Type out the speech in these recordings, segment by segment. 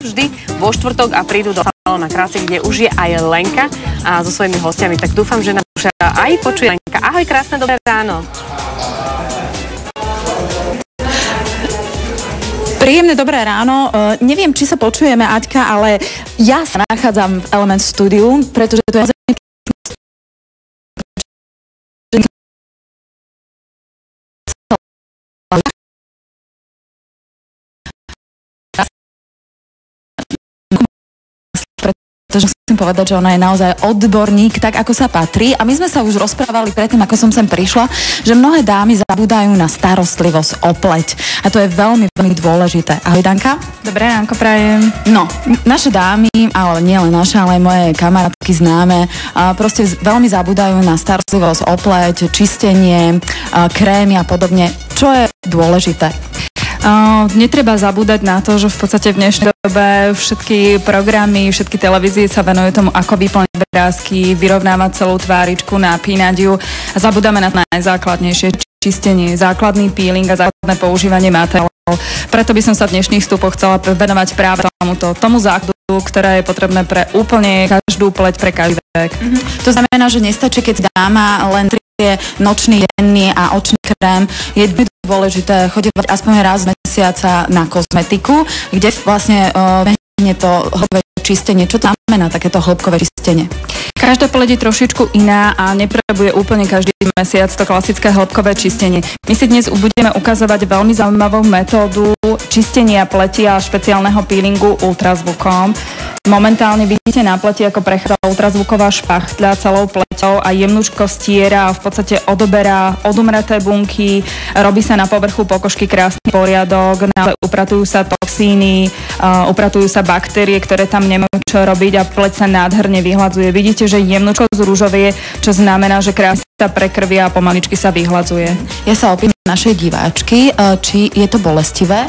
vždy vo štvrtok a prídu do salóna krásy, kde už je aj Lenka a so svojimi hostiami. Tak dúfam, že nás už aj počuje Lenka. Ahoj, krásne dobré ráno. Príjemné dobré ráno. Neviem, či sa počujeme, Aťka, ale ja sa nachádzam v Element Studiu, pretože to je pretože chcem povedať, že ona je naozaj odborník, tak ako sa patrí. A my sme sa už rozprávali predtým, ako som sem prišla, že mnohé dámy zabúdajú na starostlivosť o pleť. A to je veľmi, veľmi dôležité. Ahoj, Danka. Dobré ránko, prajem. No, naše dámy, ale nie len naše, ale aj moje kamarátky známe, proste veľmi zabúdajú na starostlivosť o pleť, čistenie, krémy a podobne. Čo je dôležité? Netreba zabúdať na to, že v podstate v dnešnej dobe všetky programy, všetky televízie sa venujú tomu, ako vyplniť obrázky, vyrovnávať celú tváričku, napínať ju a zabudáme na to najzákladnejšie čistenie, základný peeling a základné používanie materiálov. Preto by som sa v dnešných vstupoch chcela venovať práve tomu základu, ktoré je potrebné pre úplne každú pleť, pre každý vek. To znamená, že nestačí, keď dáma len nočný, denný a očný krém. Je dôležité chodívať aspoň raz mesiaca na kozmetiku, kde vlastne je to hĺbkové čistenie. Čo to znamená takéto hĺbkové čistenie? Každá pleť je trošičku iná a nepotrebuje úplne každý mesiac to klasické hĺbkové čistenie. My si dnes budeme ukazovať veľmi zaujímavú metódu čistenia pleti a špeciálneho peelingu ultrazvukom. Momentálne vidíte na pleti, ako prechádza ultrazvuková špachtľa celou pleťou a jemnúčko stiera a v podstate odoberá odumreté bunky, robí sa na povrchu pokožky krásny poriadok, upratujú sa toxíny, upratujú sa baktérie, ktoré tam nemajú čo robiť a pleť sa nádherne vyhladzuje. Vidíte, že jemnúčko zružovie, čo znamená, že krásne sa prekrvia a pomaličky sa vyhladzuje. Ja sa opýtam našej diváčky, či je to bolestivé?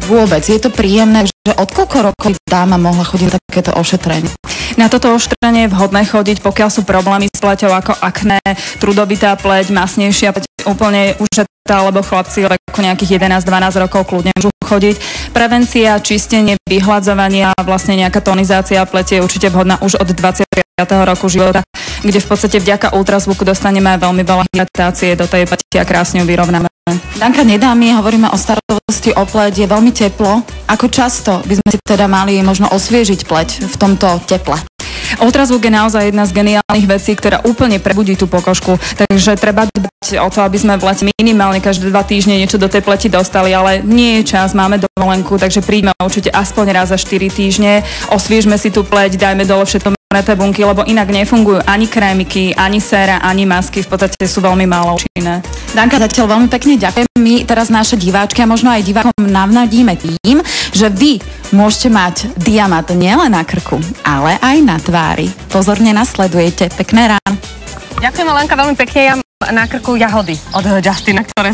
Vôbec. Je to príjemné, že od koľko rokov dáma mohla chodiť na takéto ošetrenie? Na toto ošetrenie je vhodné chodiť, pokiaľ sú problémy s pleťou ako akné, trudovitá pleť, masnejšia pleť, úplne užetá, alebo chlapci ako nejakých 11-12 rokov kľudne môžu chodiť. Prevencia, čistenie, vyhladzovanie a vlastne nejaká tonizácia plete je určite vhodná už od 25. roku života, kde v podstate vďaka ultrazvuku dostaneme veľmi veľa hydratácie do tej pleti a krásne ju vyrovnáme. Danka, nedámy, hovoríme o starostlivosti o pleť, je veľmi teplo. Ako často by sme si teda mali možno osviežiť pleť v tomto teple? Ultrazvuk je naozaj jedna z geniálnych vecí, ktorá úplne prebudí tú pokožku. Takže treba dbať o to, aby sme v lete minimálne každé 2 týždne niečo do tej pleti dostali, ale nie je čas, máme dovolenku, takže príďme určite aspoň raz za 4 týždne, osviežme si tú pleť, dajme dole všetko bunky, lebo inak nefungujú ani krémiky, ani séra, ani masky, v podstate sú veľmi málo účinné. Danka, zatiaľ veľmi pekne ďakujem. My teraz naše diváčky a možno aj divákom navnadíme tým, že vy môžete mať diamant nielen na krku, ale aj na tvári. Pozorne nasledujete. Pekné ráno. Ďakujem, Lenka, veľmi pekne. Ja mám na krku jahody od Justina, ktoré